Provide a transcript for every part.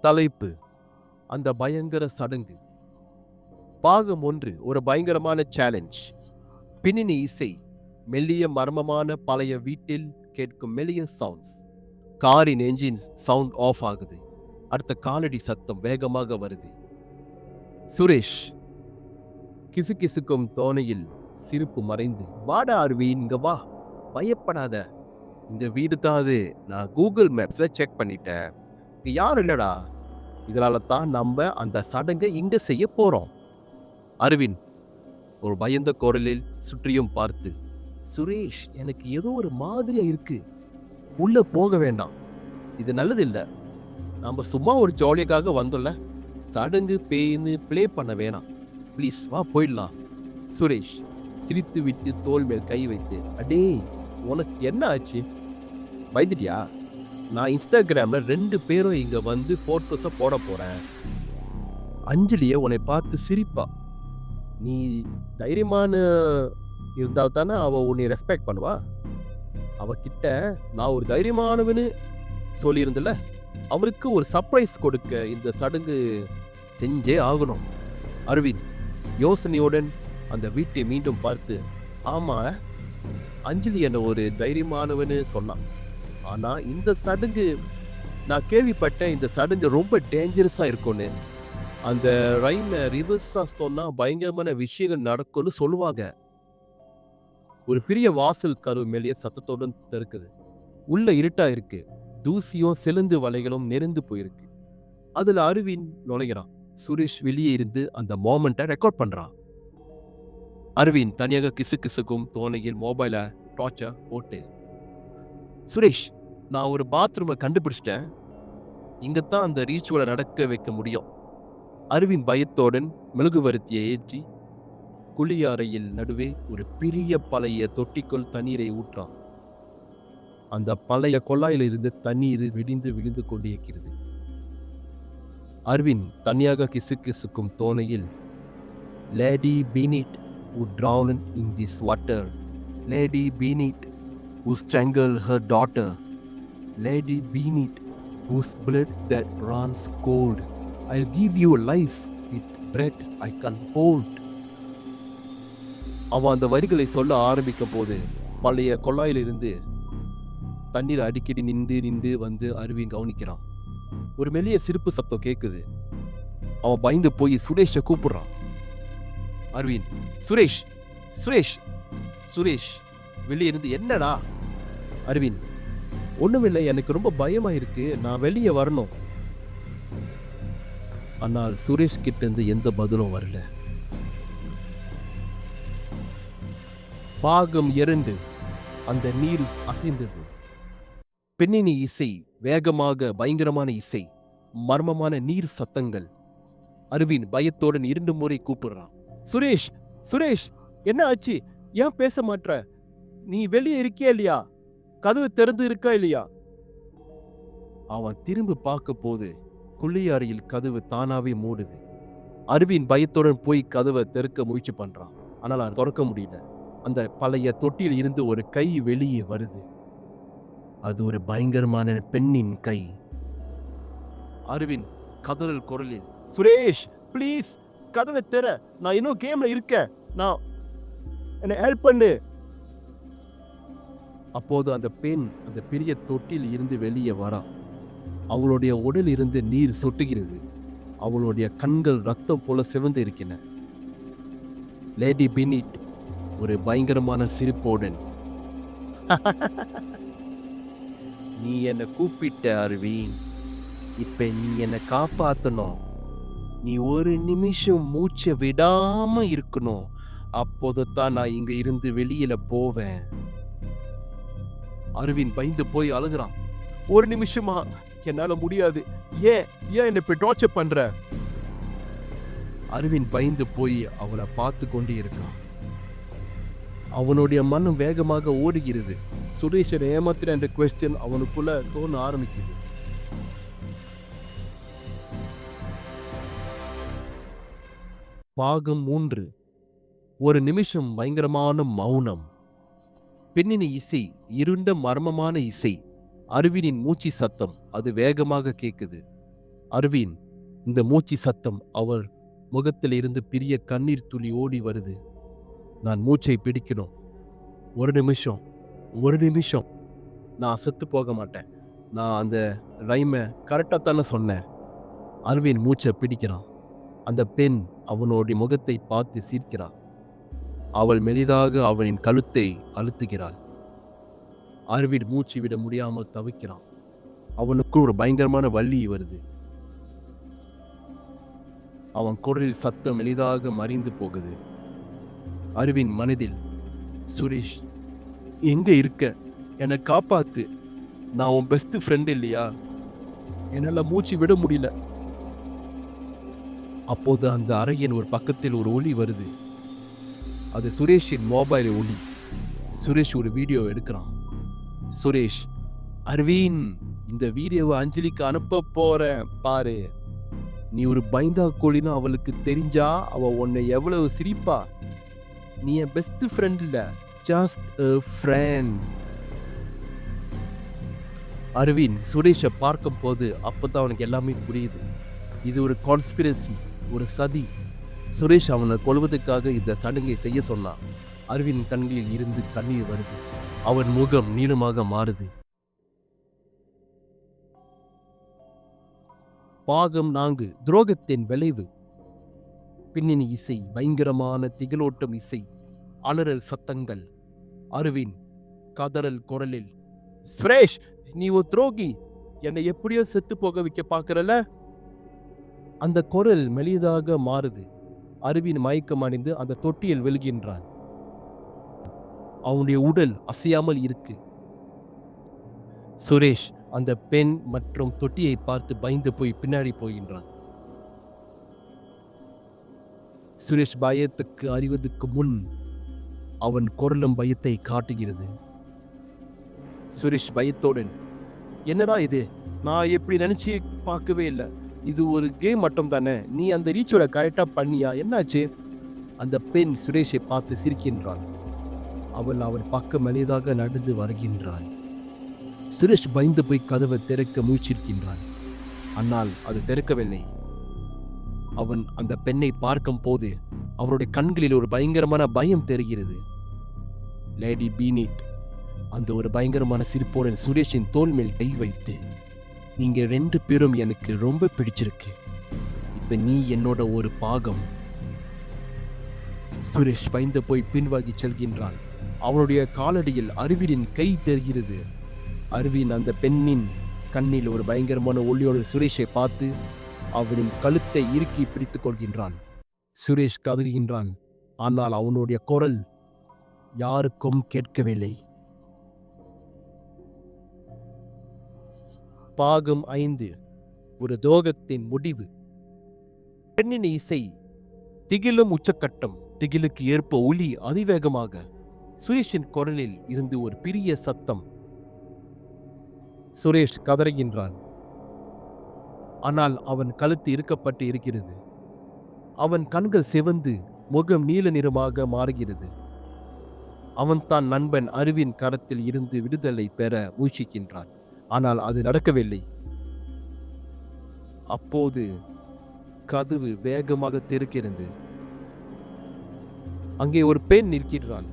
தலைப்பு: அந்த பயங்கர சடங்கு. பாகம் 1. ஒரு பயங்கரமான சேலஞ்ச். பின்னணி இசை: மெல்லிய மர்மமான பழைய வீட்டில் கேட்கும் மெல்லிய சவுண்ட்ஸ். காரின் என்ஜின் சவுண்ட் ஆஃப் ஆகுது. அடுத்த காலடி சத்தம் வேகமாக வருது. சுரேஷ் கிசுகிசுக்கும் தோணையில் சிரிப்பு மறைந்து, வாடா அரவிந்த், இங்க வா, பயப்படாத, இந்த வீடு தான் அது, நான் கூகுள் மேப்ஸ்ல செக் பண்ணிட்டேன், இங்க யாரும் இல்லடா, இதனால தான் நம்ம அந்த சடங்கை இங்க செய்ய போறோம். அரவிந்த் ஒரு பயந்த குரலில் சுற்றியும் பார்த்து, சுரேஷ், எனக்கு ஏதோ ஒரு மாதிரியா இருக்கு, உள்ள போக வேண்டாம், இது நல்லது இல்ல, நம்ம சும்மா ஒரு ஜாலியாக வந்தோம்ல, சடங்கு பேய்னு ப்ளே பண்ண வேணாம், ப்ளீஸ் வா போயிடலாம். சுரேஷ் சிரித்து விட்டு தோள் மேல் கை வைத்து, அடே, உனக்கு என்ன ஆச்சு, பயந்துட்டியா? நான் இன்ஸ்டாகிராம்ல 2 பேரும் இங்க வந்து போட்டோஸ போட போறேன். அஞ்சலிய உன்னை பார்த்து சிரிப்பா. நீ தைரியமான இருந்தால் தானே அவ உன்னை ரெஸ்பெக்ட் பண்ணுவா. அவகிட்ட நான் ஒரு தைரியமானவனு சொல்லியிருந்தல, அவளுக்கு ஒரு சர்ப்ரைஸ் கொடுக்க இந்த சடங்கு செஞ்சே ஆகணும். அரவிந்த் யோசனையுடன் அந்த வீட்டை மீண்டும் பார்த்து, ஆமா, அஞ்சலி என்ன ஒரு தைரியமானவனு சொன்னான். ஆனா இந்த சடங்கு, நான் கேள்விப்பட்டேன் இந்த சடங்கு ரொம்ப டேஞ்சரஸா இருக்கும்னு. அந்த ரைம்ல ரிவர்ஸா சொன்னா பயங்கரமான விஷயங்கள் நடக்கும்னு சொல்லுவாங்க. ஒரு பெரிய வாசல் கரு மேலேயே சத்தத்துடன் திறக்குது. உள்ள இருட்டா இருக்கு. தூசியும் சிலந்து வலைகளும் நெருந்து போயிருக்கு. அதுல அரவிந்த் நுழைகிறான். சுரேஷ் வெளியே இருந்து அந்த மோமெண்ட்டை ரெக்கார்ட் பண்றான். அரவிந்த் தனியாக கிசுகிசுக்கும் தோணையில் மொபைல டார்ச்ச போட்டு, சுரேஷ், நான் ஒரு பாத்ரூமை கண்டுபிடிச்சிட்டேன், இங்கத்தான் அந்த ரீச்சுவலை நடக்க வைக்க முடியும். அரவிந்த் பயத்தோடன் மெழுகுவர்த்தியை ஏற்றி குளியறையில் நடுவே ஒரு பெரிய பழைய தொட்டிக்குள் தண்ணீரை ஊற்றான். அந்த பழைய குழாயிலிருந்து தண்ணீர் விடிந்து விழுந்து கொண்டிருக்கிறது. அரவிந்த் தனியாக கிசுகிசுக்கும் தோணையில், lady பீனிட் who drowned in this water, Lady Beneath who strangled her daughter, Lady Beneath whose blood that runs cold, I'll give you life with breath I can hold. அவன் அந்த வரிகளை சொல்ல ஆரம்பிக்கும் போது பழைய கொள்ளாயிலிருந்து தண்ணீர் அடிக்கடி நின்று வந்து அரவிந்த் கவனிக்கிறான். ஒரு மெல்லிய சிரிப்பு சத்தம் கேட்குது. அவன் பயந்து போய் சுரேஷை கூப்பிடுறான். அரவிந்த், சுரேஷ், சுரேஷ், சுரேஷ் வெளியே இருந்து, என்னடா? அரவிந்த், ஒண்ணுமில்லை, எனக்கு ரொம்ப பயமா இருக்கு, நான் வெளியே வரணும். ஆனால் சுரேஷ் கிட்ட இருந்து எந்த பதிலும் வரல. பாகம் 2. அந்த நீர் அசைந்தது. பின்னணி இசை வேகமாக, பயங்கரமான இசை, மர்மமான நீர் சத்தங்கள். அரவிந்த் பயத்தோடன் 2 முறை கூப்பிடுறான். சுரேஷ், சுரேஷ், என்ன ஆச்சு? ஏன் பேச மாட்ற? நீ வெளியே இருக்கியா இல்லையா? கதவு திறந்து இருக்கா இல்லையா? அவன் திரும்பி பார்க்க போது குளியறையில் கதவு தானாவே மூடுது. அரவிந்த் பயத்துடன் போய் கதவை திறக்க முயற்சி பண்றான். ஆனால் அதை திறக்க முடியல. அந்த பழைய தொட்டியில் இருந்து ஒரு கை வெளியே வருது. அது ஒரு பயங்கரமான பெண்ணின் கை. அரவிந்த் கதறல் குரலில், சுரேஷ், ப்ளீஸ் கதவை திற, நான் இன்னும் கேம்ல இருக்கேன், நான் என்ன ஹெல்ப் பண்ணு. அப்போது அந்த பெண் அந்த பெரிய தொட்டில் இருந்து வெளியே வரா. அவளுடைய உடல் இருந்து நீர் சொட்டுகிறது. அவளுடைய கண்கள் ரத்தம் போல சிவந்து இருக்கின்றன. லேடி பீனிட் ஒரு பயங்கரமான சிரிப்போடன், நீ என்ன கூப்பிட்ட அரவிந்த், இப்ப நீ என்ன காப்பாத்தணும், நீ ஒரு நிமிஷம் மூச்சை விடாம இருக்கணும், அப்போதுதான் நான் இங்க இருந்து வெளியில போவேன். அரவிந்த் பயந்து போய் அழுகுறான். ஒரு நிமிஷமா? என்னால முடியாது, ஏன் என்ன இப்ப டார்ச்சர் பண்ற? அரவிந்த் பயந்து போய் அவளை பார்த்து கொண்டே இருக்கான். அவனுடைய மனம் வேகமாக ஓடுகிறது. சுரேஷை ஏமாத்திர என்ற குவெஸ்டின் அவனுக்குள்ள தோண ஆரம்பிக்குது. பாகம் 3. ஒரு நிமிஷம் பயங்கரமான மௌனம். பின்னணி இசை இருண்ட மர்மமான இசை. அரவினின் மூச்சு சத்தம் அது வேகமாக கேட்குது. அரவிந்த், இந்த மூச்சு சத்தம் அவர் முகத்தில் இருந்து பெரிய கண்ணீர் துளி ஓடி வருது. நான் மூச்சை பிடிக்கணும். ஒரு நிமிஷம், ஒரு நிமிஷம். நான் செத்து போக மாட்டேன். நான் அந்த ரைமை கரெக்டாக தானே சொன்னேன். அரவிந்த் மூச்சை பிடிக்கிறான். அந்த பெண் அவனுடைய முகத்தை பார்த்து சிரிக்கிறாள். அவள் மெலிதாக அவனின் கழுத்தை அழுத்துகிறாள். அரவிந்த் மூச்சு விட முடியாமல் தவிக்கிறான். அவனுக்கு ஒரு பயங்கரமான வலி வருது. அவன் குரலில் சத்தம் எளிதாக மறைந்து போகுது. அரவிந்த் மனதில், சுரேஷ் எங்க இருக்க? என்னை காப்பாத்து. நான் உன் பெஸ்ட் ஃப்ரெண்ட் இல்லையா? என்னால் மூச்சு விட முடியல. அப்போது அந்த அறையின் ஒரு பக்கத்தில் ஒரு ஒளி வருது. அது சுரேஷின் மொபைல் ஒளி. சுரேஷ் ஒரு வீடியோ எடுக்கிறான். சுரேஷ், அரவிந்த், இந்த வீடியோவை அஞ்சலிக்கு அனுப்ப போறேன் பாரு. நீ ஒரு பயந்தா கோழின்னு அவளுக்கு தெரிஞ்சா அவ உன்னை எவ்வளவு சிரிப்பா. நீ என் பெஸ்ட் ஃப்ரெண்ட் இல்ல, ஜஸ்ட் a friend. அரவிந்த் சுரேஷை பார்க்கும் போது அப்பதான் அவனுக்கு எல்லாமே புரியுது. இது ஒரு கான்ஸ்பிரசி, ஒரு சதி. சுரேஷ் அவனை கொல்வதற்காக இந்த சடங்கை செய்ய சொன்னான். அரவிந்த் கண்களில் இருந்து கண்ணீர் வருது. அவன் முகம் நீளமாக மாறுது. பாகம் 4, துரோகத்தின் விளைவு. பின்னணி இசை, பயங்கரமான திகிலோட்டம் இசை, அலறல் சத்தங்கள். அரவிந்த் கதறல் குரலில், சுரேஷ், நீ ஒரு துரோகி. என்னை எப்படியோ செத்து போக வைக்க பார்க்கறல. அந்த குரல் மெலிதாக மாறுது. அரவிந்த் மயக்கம் அடைந்து அந்த தொட்டியில் விழுகின்றான். அவனுடைய உடல் அசையாமல் இருக்கு. சுரேஷ் அந்த பெண் மற்றும் தொட்டியை பார்த்து பயந்து போய் பின்னாடி போகின்றான். சுரேஷ் பயத்துக்கு அறிவதற்கு முன் அவன் குரலும் பயத்தை காட்டுகிறது. சுரேஷ் பயத்தோடன், என்னடா இது? நான் எப்படி நினைச்சு பார்க்கவே இல்லை. இது ஒரு கேம் மட்டும் தானே. நீ அந்த ரீச்சோட கரெக்டா பண்ணியா? என்னாச்சு? அந்த பெண் சுரேஷை பார்த்து சிரிக்கின்றான். அவள் அவன் பக்கம் மெலிதாக நடந்து வருகின்றாள். சுரேஷ் பயந்து போய் கதவை திறக்க முயற்சிக்கின்றான். ஆனால் அது திறக்கவில்லை. அவன் அந்த பெண்ணை பார்க்கும் போது அவருடைய கண்களில் ஒரு பயங்கரமான பயம் தெரிகிறது. லேடி பீனிட் அந்த ஒரு பயங்கரமான சிரிப்புடன் சுரேஷின் தோள் மேல் கை வைத்து, நீங்க 2 பேரும் எனக்கு ரொம்ப பிடிச்சிருக்கு. இப்ப நீ என்னோட ஒரு பாகம். சுரேஷ் பயந்து போய் பின்வாங்கி செல்கின்றான். அவனுடைய காலடியில் அரவிந்தின் கை தெரிகிறது. அரவிந்த் அந்த பெண்ணின் கண்ணில் ஒரு பயங்கரமான ஒளியோடு சுரேஷை பார்த்து அவனின் கழுத்தை இறுக்கி பிடித்துக் கொள்கின்றான். சுரேஷ் கதறுகின்றான். ஆனால் அவனுடைய குரல் யாருக்கும் கேட்கவில்லை. பாகம் 5, ஒரு துரோகத்தின் முடிவு. பெண்ணின் இசை, திகிலும் உச்சக்கட்டம். திகிலுக்கு ஏற்ப ஒலி அதிவேகமாக. சுரேஷின் குரலில் இருந்து ஒரு பெரிய சத்தம். சுரேஷ் கதறுகின்றான். ஆனால் அவன் கழுத்து இறுக்கப்பட்டு இருக்கிறது. அவன் கண்கள் சிவந்து முகம் நீல நிறமாக மாறுகிறது. அவன் தான் நண்பன் அரவிந்த் கரத்தில் இருந்து விடுதலை பெற முயற்சிக்கின்றான். ஆனால் அது நடக்கவில்லை. அப்போது கதவு வேகமாக திறக்கிறது. அங்கே ஒரு பெண் நிற்கிறாள்.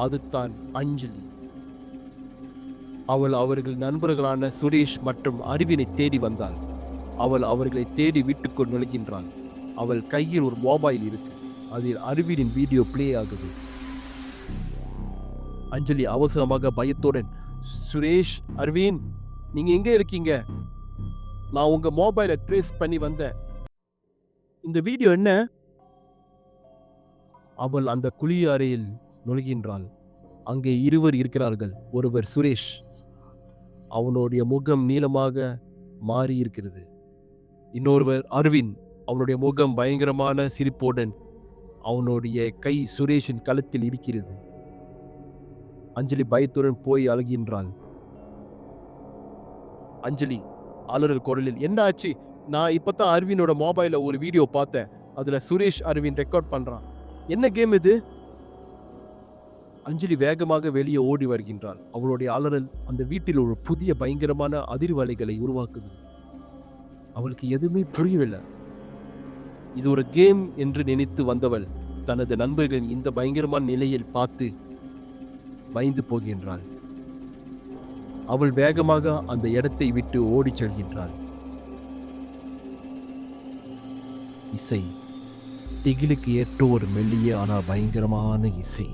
அதுதான் அஞ்சலி. அவள் அவர்கள் நண்பர்களான சுரேஷ் மற்றும் அரவினை தேடி வந்தாள். அவள் அவர்களை தேடி வீட்டுக்குள் நுழைகின்றாள். அவள் கையில் ஒரு மொபைல் இருக்கு. அதில் அரவினின் வீடியோ பிளே ஆகுது. அஞ்சலி அவசரமாக பயத்துடன், சுரேஷ், அரவிந்த், நீங்க எங்க இருக்கீங்க? நான் உங்க மொபைலை ட்ரேஸ் பண்ணி வந்தேன். இந்த வீடியோ என்ன? அவள் அந்த குளிய அறையில் நுழைகின்றாள். அங்கே இருவர் இருக்கிறார்கள். ஒருவர் சுரேஷ். அவனுடைய முகம் நீளமாக மாறி இருக்கிறது. இன்னொருவர் அரவிந்த். அவனுடைய முகம் பயங்கரமான சிரிப்புடன் அவனுடைய கை சுரேஷின் கழுத்தில் இருக்கிறது. அஞ்சலி பயத்துடன் போய் அழுகின்றாள். அஞ்சலி அலறல் குரலில், என்ன ஆச்சு? நான் இப்பதான் அரவினோட மொபைல ஒரு வீடியோ பார்த்தேன். அதுல சுரேஷ் அரவிந்த் ரெக்கார்ட் பண்றான். என்ன கேம் இது? அஞ்சலி வேகமாக வெளியே ஓடி வருகின்றாள். அவளுடைய அலறல் அந்த வீட்டில் ஒரு புதிய பயங்கரமான அதிர்வலைகளை உருவாக்குது. அவளுக்கு எதுவுமே புரியவில்லை. இது ஒரு கேம் என்று நினைத்து வந்தவள் தனது நண்பர்களின் இந்த பயங்கரமான நிலையில் பார்த்து பயந்து போகின்றாள். அவள் வேகமாக அந்த இடத்தை விட்டு ஓடிச் செல்கின்றாள். இசை திகிலுக்கு ஏற்ற ஒரு மெல்லிய ஆனால் பயங்கரமான இசை.